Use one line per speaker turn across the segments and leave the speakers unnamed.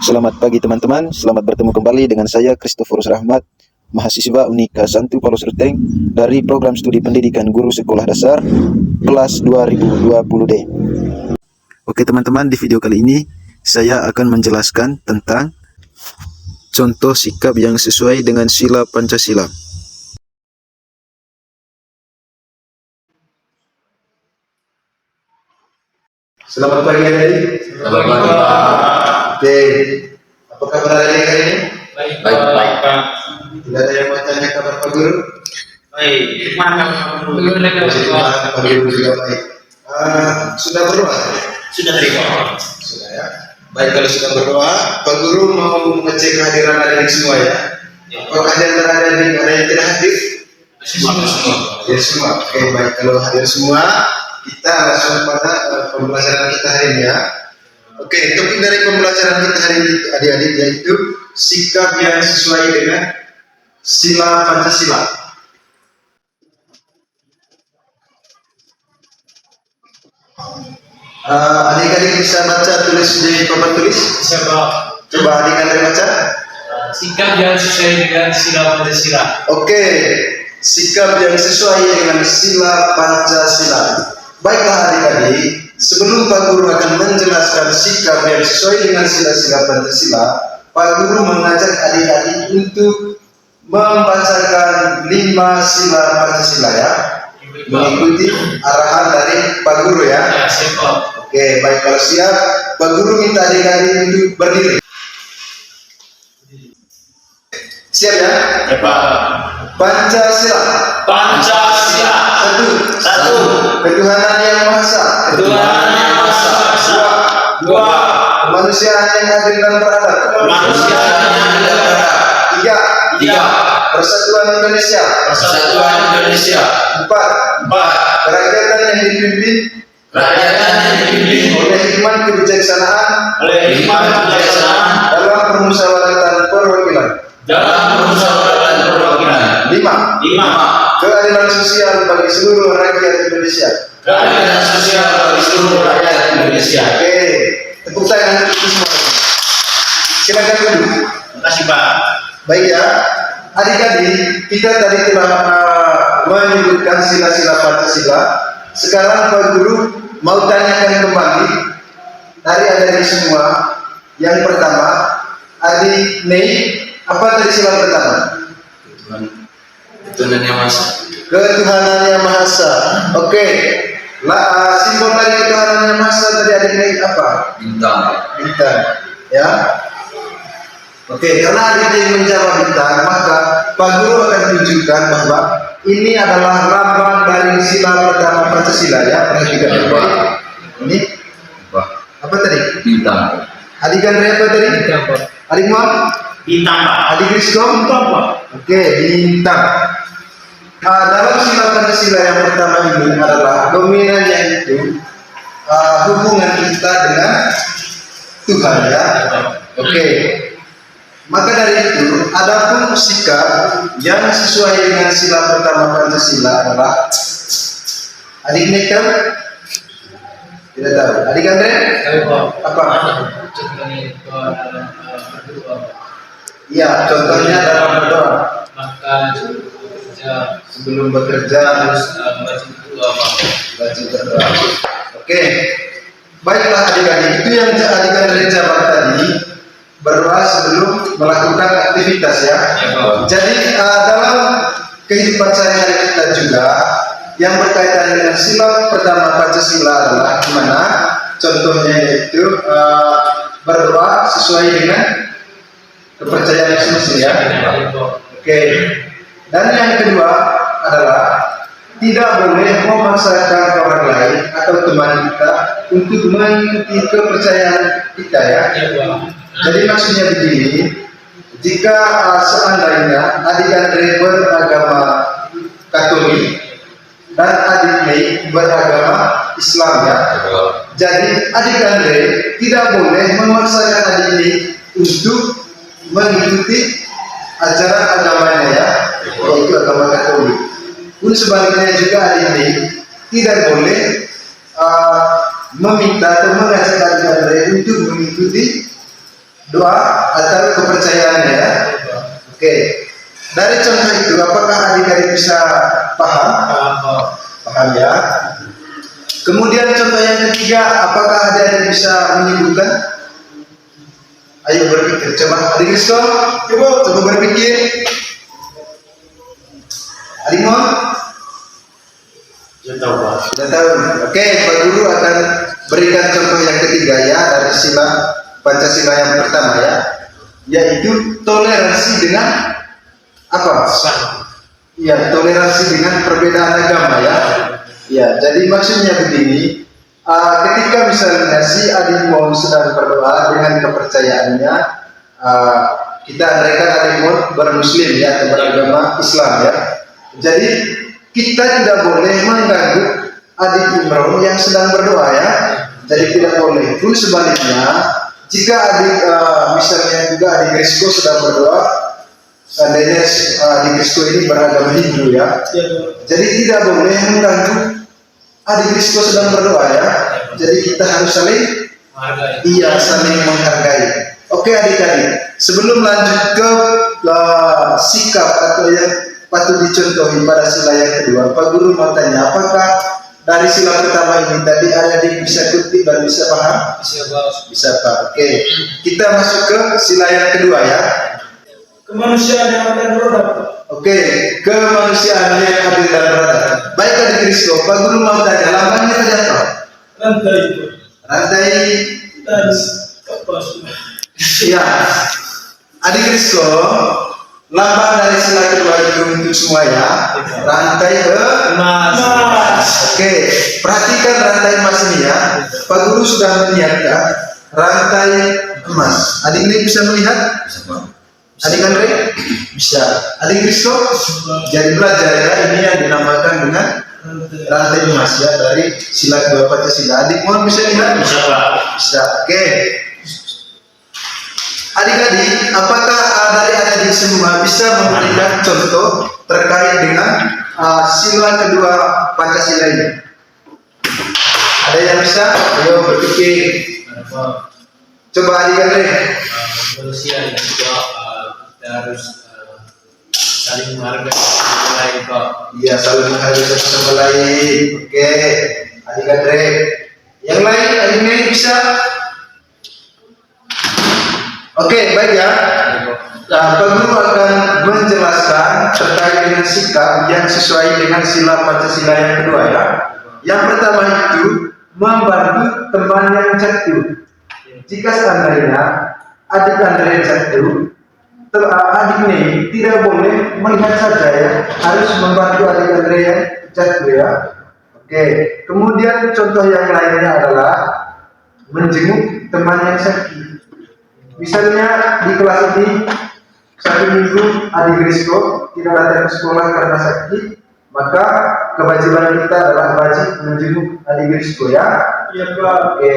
Selamat pagi teman-teman, selamat bertemu kembali dengan saya Christoforus Rahmat, mahasiswa Unika Santu Paulus Ruteng dari program studi pendidikan guru sekolah dasar kelas 2020D. Oke teman-teman, di video kali ini saya akan menjelaskan tentang contoh sikap yang sesuai dengan sila Pancasila. Selamat pagi adik.
Selamat pagi, Pak.
Oke, apa kabar adik hari ini?
Baik, Pak.
Tidak ada yang mau tanya kabar Pak Guru?
Baik, gimana Pak Guru?
Pak Guru juga baik. Sudah berdoa?
Sudah terima.
Sudah ya. Baik, kalau sudah berdoa, Pak Guru mau mengecek kehadiran adik semua ya. Apakah di antara adik ada yang tidak hadir?
Semua.
Ya semua. Oke, baik, kalau hadir semua, kita langsung pada pembelajaran kita hari ini ya. Oke, topik dari pembelajaran kita hari ini adik-adik yaitu sikap yang sesuai dengan sila Pancasila. Adik-adik bisa baca tulis di papan tulis?
Siapa?
Coba adik-adik baca.
Sikap yang sesuai dengan sila Pancasila.
Oke, sikap yang sesuai dengan sila Pancasila. Baiklah adik-adik, sebelum Pak Guru akan menjelaskan sikap yang sesuai dengan sila-sila Pancasila, Pak Guru mengajak adik-adik untuk membacakan 5 sila Pancasila ya, mengikuti arahan dari Pak Guru ya.
Ya, siapa?
Oke, baik, kalau siap, Pak Guru minta adik-adik untuk berdiri. Siap ya?
Ya, Pak.
Pancasila.
Pancasila.
Satu. Ketuhanan yang Maha Esa.
Ketuhanan yang Maha Esa. Dua.
Kemanusiaan yang adil dan beradab.
Kemanusiaan yang adil dan beradab. Tiga.
Persatuan Indonesia.
Persatuan Indonesia.
Empat. Kerakyatan yang dipimpin oleh hikmat kebijaksanaan dalam permusyawaratan perwakilan. Lima. Keadilan sosial bagi seluruh rakyat Indonesia. Oke, tepuk tangan untuk semua. Silakan duduk.
Terima kasih, Pak.
Baik ya, adik-adik, kita tadi telah menyebutkan sila-sila Pancasila. Sekarang Pak Guru mau tanyakan kembali dari adik semua. Yang pertama, adik Mei, apa tadi sila pertama?
Ketuhanan yang Maha Esa.
Ketuhanan yang Maha Esa. Oke. Simbol dari ketuhanan yang Maha Esa tadi adik Mei apa? Bintang. Ya. Oke, karena adik menjawab bintang, maka Pak Guru akan tunjukkan bahwa ini adalah lambang dari sila pertama Pancasila ya. Perhatikan baik. Ini apa tadi?
Bintang.
Adik Andre apa tadi?
Bintang, Pak.
Adik Mam?
Bintang, Pak.
Adik Rizko?
Bintang, Pak.
Oke, bintang. Dalam sila Pancasila yang pertama ini adalah dominannya itu hubungan kita dengan Tuhan ya. Oke. Maka dari itu, adapun sikap yang sesuai dengan sila pertama Pancasila adalah adik Nekel tidak tahu. Adik Andre? Apa? Iya, contohnya dalam berdoa. Sebelum bekerja harus baca berdoa. Oke. Baiklah adik-adik, itu yang adik Andre jawab tadi. Berdoa sebelum melakukan aktivitas ya. Jadi dalam kehidupan sehari-hari kita juga yang berkaitan dengan sila pertama Pancasila adalah gimana contohnya yaitu berdoa sesuai dengan kepercayaan masing-masing ya. Oke. Dan yang kedua adalah tidak boleh memaksakan orang lain atau teman kita untuk mengikuti kepercayaan kita ya. Jadi maksudnya begini, jika seandainya adik Andre beragama Katolik dan adik Mei beragama Islam ya, jadi adik Andre tidak boleh memaksakan adik Mei untuk mengikuti ajaran agamanya ya, yaitu agama Katolik. Pun sebaliknya juga adik Mei tidak boleh meminta atau mengajak adik Andre untuk mengikuti doa atau kepercayaannya ya. Oke. Dari contoh itu apakah adik-adik bisa paham? Paham ya. Kemudian contoh yang ketiga, apakah adik-adik bisa menyebutkan? Ayo berpikir, coba adik Kristo, coba berpikir. Adik Mon?
Sudah tahu Pak.
Sudah tahu. Oke, Pak Guru akan berikan contoh yang ketiga ya dari sila Pancasila yang pertama ya, yaitu toleransi dengan apa? Ya, toleransi dengan perbedaan agama ya. Ya, jadi maksudnya begini, ketika misalnya si adik Mon sedang berdoa dengan kepercayaannya, kita andaikan adik Mon bermuslim ya atau beragama Islam ya. Jadi kita tidak boleh mengganggu adik Imron yang sedang berdoa ya. Jadi tidak boleh. Pun sebaliknya, jika adik misalnya juga adik Kristo sedang berdoa, seandainya adik Kristo ini beragama Hindu ya, jadi tidak boleh mengganggu adik Kristo sedang berdoa ya. Jadi kita harus saling saling menghargai. Oke adik-adik, sebelum lanjut ke sikap atau yang patut dicontohi pada sila yang kedua, Pak Guru mau tanya, apakah dari sila pertama ini tadi adik bisa kutip dan bisa paham? Bisa Pak. Oke, kita masuk ke sila yang kedua ya.
Kemanusiaan yang ada beroda.
Oke, kemanusiaan yang adil dan beradab. Baik adik Kristo, Pak Guru mau tanya, lambangnya tadi apa?
Rantai itu.
Rantai
Dan kapas.
ya. Adik Kristo, lambang dari sila kedua itu untuk semua ya. Rantai emas. Oke, perhatikan rantai emas ini ya. Pak Guru sudah menyiapkan rantai emas. Adik ini bisa melihat? Adik Andre? Bisa. Adik Kristo? Jadi belajar ya. Ini yang dinamakan dengan rantai emas ya dari sila kedua Pancasila. Adik mohon bisa lihat?
Bisa Pak.
Bisa. Oke. Adik-adik, apakah dari adik semua bisa memberikan contoh terkait dengan sila kedua Pancasila ini? Ada yang bisa? Ayo berpikir. Coba adik Andre.
Manusia yang juga kita harus saling menghargai satu lain Pak.
Iya, saling menghargai satu sama lain. Oke, adik Andre. Yang lain, adik ini bisa? Oke, baik ya. Nah, Pak Guru akan menjelaskan terkait dengan sikap yang sesuai dengan sila Pancasila yang kedua ya. Yang pertama itu membantu teman yang jatuh. Jika seandainya adik Andre jatuh, adik ini tidak boleh melihat saja ya, harus membantu adik Andre yang jatuh ya. Oke, kemudian contoh yang lainnya adalah menjenguk teman yang sakit. Misalnya di kelas ini satu minggu adik Kristo tidak datang ke sekolah karena sakit, maka kewajiban kita adalah wajib menjenguk adik Kristo ya.
Iya Pak.
Oke,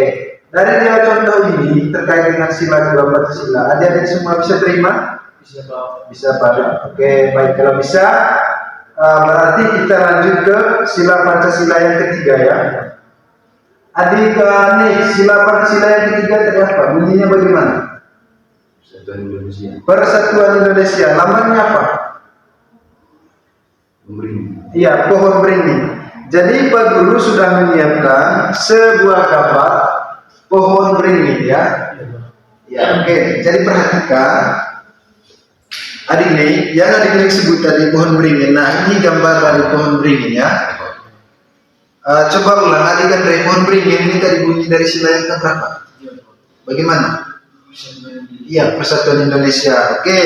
dari dua contoh ini terkait dengan sila kedua Pancasila, adik-adik semua bisa terima?
Bisa Pak.
Bisa Pak. Oke, baik kalau bisa berarti kita lanjut ke sila Pancasila yang ketiga ya. Adik nih sila Pancasila yang ketiga tadi apa? Bunyinya bagaimana?
Persatuan Indonesia.
Persatuan Indonesia, lambangnya apa?
Beringin.
Iya, pohon beringin. Jadi Pak Guru sudah menyiapkan sebuah gambar pohon beringin ya. Ya, oke. Jadi perhatikan, adik ini, yang adik ini sebut tadi pohon beringin. Nah, ini gambar dari pohon beringin ya. Coba ulang, adik kan dari pohon beringin ini tadi bunyi dari sila yang keberapa? Bagaimana? Iya, Persatuan Indonesia. Oke.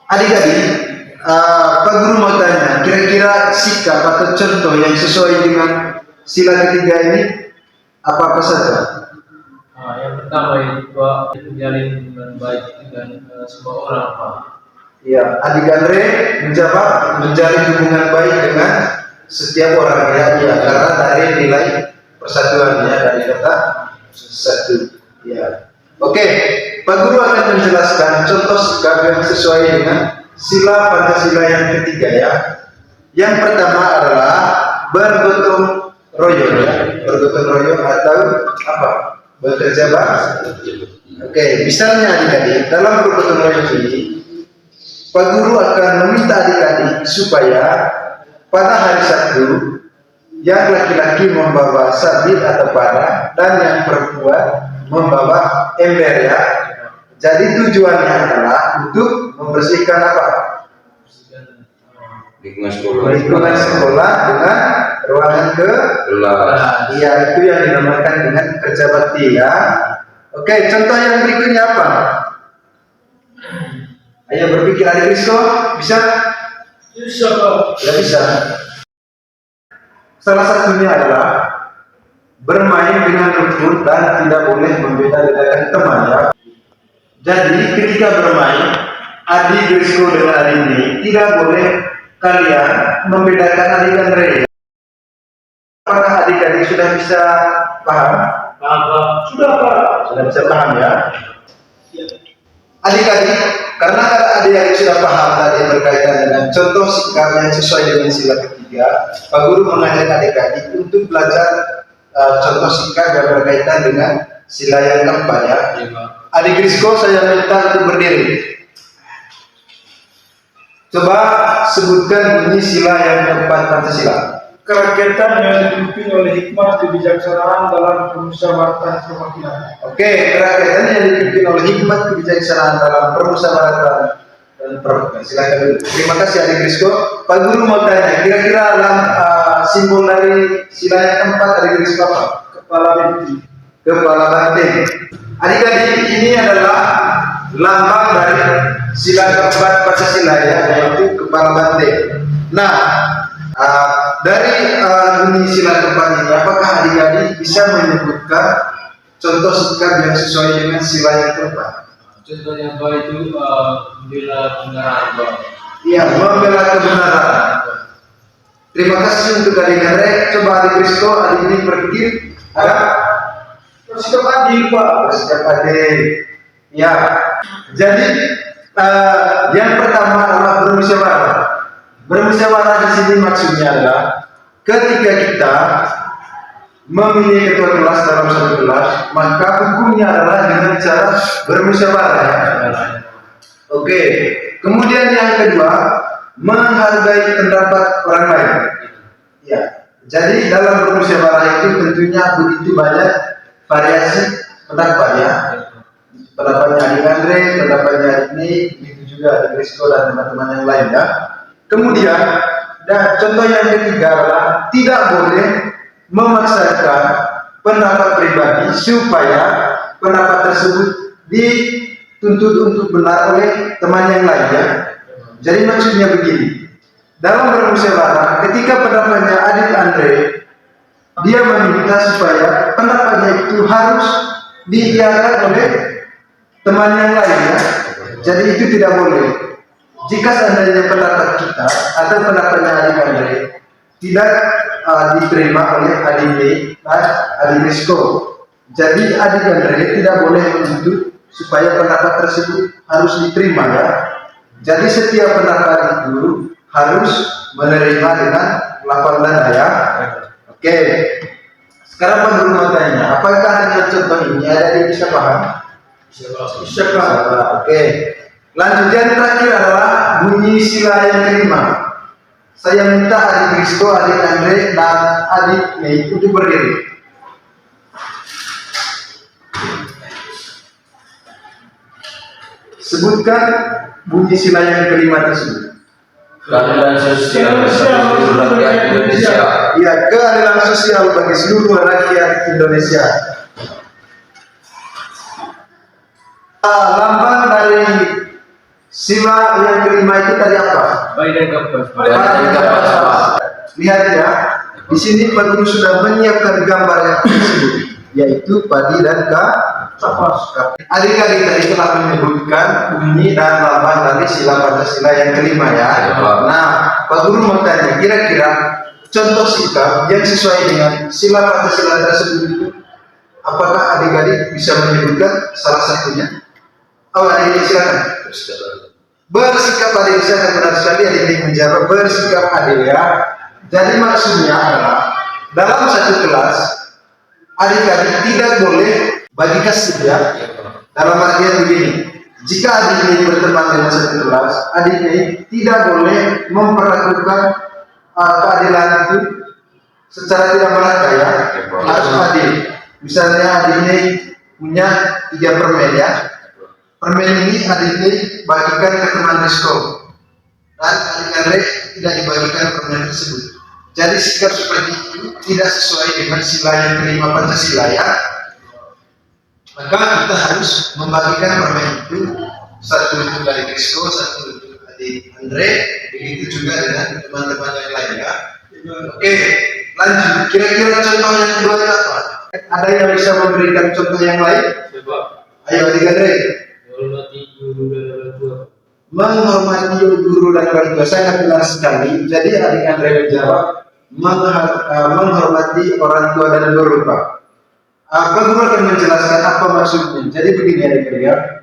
Adik-adik, Pak Guru mau tanya, kira-kira sikap atau contoh yang sesuai dengan sila ketiga ini apa saja?
Yang pertama itu Pak, menjalin hubungan baik dengan semua orang Pak.
Iya, adik Andre menjawab menjalin hubungan baik dengan setiap orang ya, karena dari nilai persatuan ya, dari kata satu. Ya. Oke, Pak Guru akan menjelaskan contoh sikap yang sesuai dengan sila Pancasila yang ketiga ya. Yang pertama adalah bergotong royong ya. Bergotong royong atau apa? Bekerja bakti. Oke, misalnya adik-adik dalam guru pertemuan ini, Pak Guru akan meminta adik-adik supaya pada hari Sabtu yang laki-laki membawa sabit atau panah dan yang perempuan membawa ember ya. Jadi tujuannya adalah untuk membersihkan apa?
Lingkungan sekolah.
Lingkungan sekolah dengan ruangan
Kelas.
Iya, itu yang dinamakan dengan kerja bakti ya. Oke, contoh yang berikutnya apa? Ayo berpikir adik Kristo, bisa?
Bisa Pak.
Ya bisa. Salah satunya adalah bermain dengan rukun dan tidak boleh membeda-bedakan teman ya. Jadi ketika bermain, adik Kristo dengan adik ini tidak boleh kalian membedakan adik dan Andre. Apakah adik-adik sudah bisa paham?
Apa? Sudah Pak.
Sudah bisa paham ya?
Ya.
Adik-adik, karena adik-adik sudah paham tadi berkaitan dengan contoh sikap yang sesuai dengan sila ketiga, Pak Guru mengajak adik-adik untuk belajar contoh sikap yang berkaitan dengan sila yang keempat ya. Adik Rizko, saya minta untuk berdiri. Coba sebutkan bunyi sila yang keempat Pancasila.
Kerakyatan yang dipimpin oleh hikmat kebijaksanaan dalam permusyawaratan perwakilan.
Oke, kerakyatan yang dipimpin oleh hikmat kebijaksanaan dalam permusyawaratan dan perwakilan. Silakan dulu. Terima kasih adik Rizko. Pak Guru mau tanya, kira-kira simbol dari sila yang keempat adik Rizko apa?
Kepala benteng.
Kepala banteng. Adik-adik, ini adalah lambang dari sila keempat Pancasila ya, yaitu kepala banteng. Nah, dari bunyi sila keempat ini, apakah adik-adik bisa menyebutkan contoh sikap yang sesuai dengan sila yang keempat?
Contohnya Pak itu membela kebenaran Pak.
Iya, membela kebenaran. Terima kasih untuk adik-adik. Coba adik Rizko, adik ini berpikir ada
Bersikap adil Pak.
bersikap adil. Ya, jadi yang pertama adalah bermusyawarah. Bermusyawarah di sini maksudnya adalah ketika kita memilih ketua kelas dalam satu kelas, maka hukumnya adalah dengan cara bermusyawarah. Oke. Kemudian yang kedua, menghargai pendapat orang lain. Ya. Jadi dalam bermusyawarah itu tentunya begitu banyak variasi pendapat ya. Pendapatnya adik Andre, pendapatnya adik ini, begitu juga adik Rizko dan teman-teman yang lain ya. Kemudian, dan contoh yang ketiga adalah tidak boleh memaksakan pendapat pribadi supaya pendapat tersebut dituntut untuk benar oleh teman yang lain ya. Jadi maksudnya begini, dalam bermusyawarah ketika pendapatnya adik Andre, dia meminta supaya pendapatnya itu harus diiyakan oleh teman yang lain ya. Jadi itu tidak boleh. Jika seandainya pendapat kita atau pendapatnya adik Andre tidak diterima oleh adik B dan adik Rizko, jadi adik Andre tidak boleh menuntut supaya pendapat tersebut harus diterima ya. Jadi setiap pendapat itu harus menerima dengan lapang dada ya. Oke. Sekarang Pak Guru mau tanya, apakah dengan contoh ini ada yang bisa paham? Bisa paham. Oke. Lanjut yang terakhir adalah bunyi sila yang kelima. Saya minta adik Rizko, adik Andre, dan adik Mei untuk berdiri. Sebutkan bunyi sila yang kelima tersebut.
Keadilan sosial bagi seluruh rakyat Indonesia.
Ya, keadilan sosial bagi seluruh rakyat Indonesia. Lambang dari sila yang kelima itu tadi apa?
Baik dan kapas.
Baik dan kapas.
Lihat ya, di sini Pak Guru sudah menyiapkan gambar yang tersebut, yaitu padi dan kapas. Adik-adik tadi telah menyebutkan bunyi dan lambang dari sila Pancasila yang kelima ya. Nah, Pak Guru mau tanya, kira-kira contoh sikap yang sesuai dengan sila Pancasila tersebut itu, apakah adik-adik bisa menyebutkan salah satunya? Oh, adik-adik silakan. Bersikap adil, saya benar sekali adik-adik menjawab bersikap adil ya. Jadi maksudnya adalah dalam satu kelas adik-adik tidak boleh bagi kasih ya. Dalam artian begini, jika adik ini berteman dengan satu kelas, adik ini tidak boleh memperlakukan keadilan itu secara tidak merata ya, harus adil. Misalnya adik ini punya 3 permen ya, permen ini adik ini bagikan ke teman Rizko, dan adik Andre tidak dibagikan permen tersebut. Jadi sikap seperti itu tidak sesuai dengan sila yang kelima Pancasila ya. Maka kita harus membagikan permen itu, satu untuk adik Rizko, satu untuk adik Andre, begitu juga dengan teman-teman yang lain ya. Oke, lanjut. Kira-kira contoh yang kedua itu apa? Ada yang bisa memberikan contoh yang lain? Ayo adik Andre.
Menghormati guru dan orang tua.
Menghormati guru dan orang tua, sangat benar sekali. Jadi adik Andre menjawab menghormati orang tua dan guru Pak. Pak Guru akan menjelaskan apa maksudnya. Jadi begini adik-adik ya.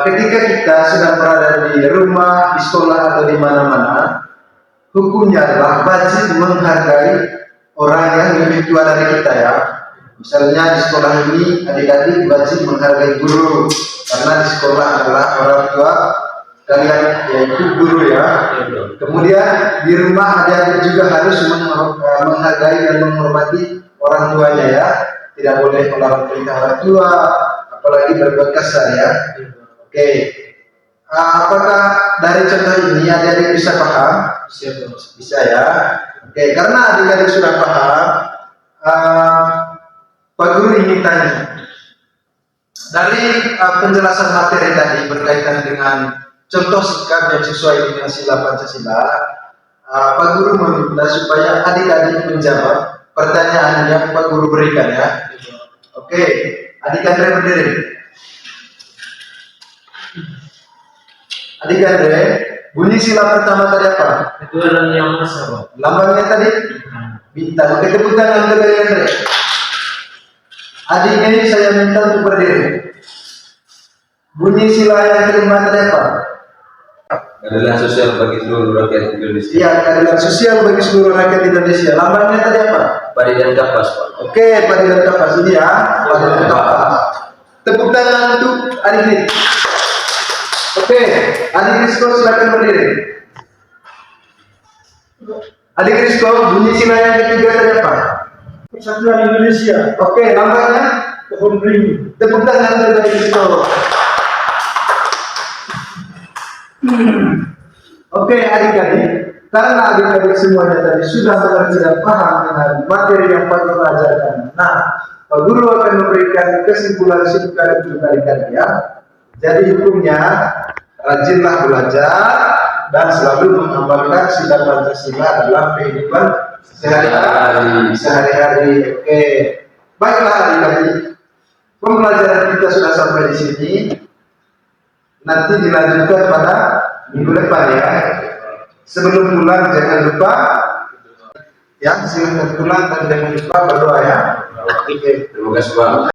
Ketika kita sedang berada di rumah, di sekolah atau di mana-mana, hukumnya adalah wajib menghargai orang yang lebih tua dari kita ya. Misalnya di sekolah ini adik-adik wajib menghargai guru, karena di sekolah adalah orang tua kalian, yaitu guru ya. Kemudian di rumah adik-adik juga harus menghargai dan menghormati orang tuanya ya. Tidak boleh melawan perintah orang tua, apalagi berbuat kasar ya. Oke. Apakah dari contoh ini adik-adik bisa paham? Bisa ya. Oke, karena adik-adik sudah paham, Pak Guru ingin tanya, dari penjelasan materi tadi berkaitan dengan contoh sikap yang sesuai dengan sila Pancasila, Pak Guru meminta supaya adik-adik menjawab pertanyaan yang Pak Guru berikan ya. Oke, adik Andre berdiri. Adik Andre, bunyi sila pertama tadi apa?
Ketua dan yang Maha Esa.
Lambangnya tadi bintang. Oke, tepuk tangan untuk adik Andre. Adik ini saya minta untuk berdiri. Bunyi sila yang kelima tadi apa?
Keadilan sosial bagi seluruh rakyat Indonesia.
Iya, keadilan sosial bagi seluruh rakyat Indonesia. Lambangnya tadi apa?
Padi dan kapas, Pak.
Oke, padi dan kapas ini ya. Padi dan kapas. Tepuk tangan untuk adik ini. Oke, adik Rizko silakan berdiri. Adik Rizko, bunyi sila yang ketiga tadi apa?
Persatuan Indonesia.
Oke, lambangnya
Pohon beringin.
tepuk tangan untuk adik Rizko. Oke, adik-adik, karena adik-adik semuanya tadi sudah mengerti dan paham dengan materi yang Pak Guru ajarkan. Nah, Pak Guru akan memberikan kesimpulan-kesimpulan untuk adik-adik ya. Jadi hukumnya, rajinlah belajar dan selalu mengamalkan sila Pancasila dalam kehidupan sehari-hari. Oke, baiklah adik-adik, pembelajaran kita sudah sampai di sini. Nanti dilanjutkan pada minggu depan ya. Sebelum pulang jangan lupa ya, silakan pulang dan jangan lupa berdoa ya.
Terima kasih, Pak.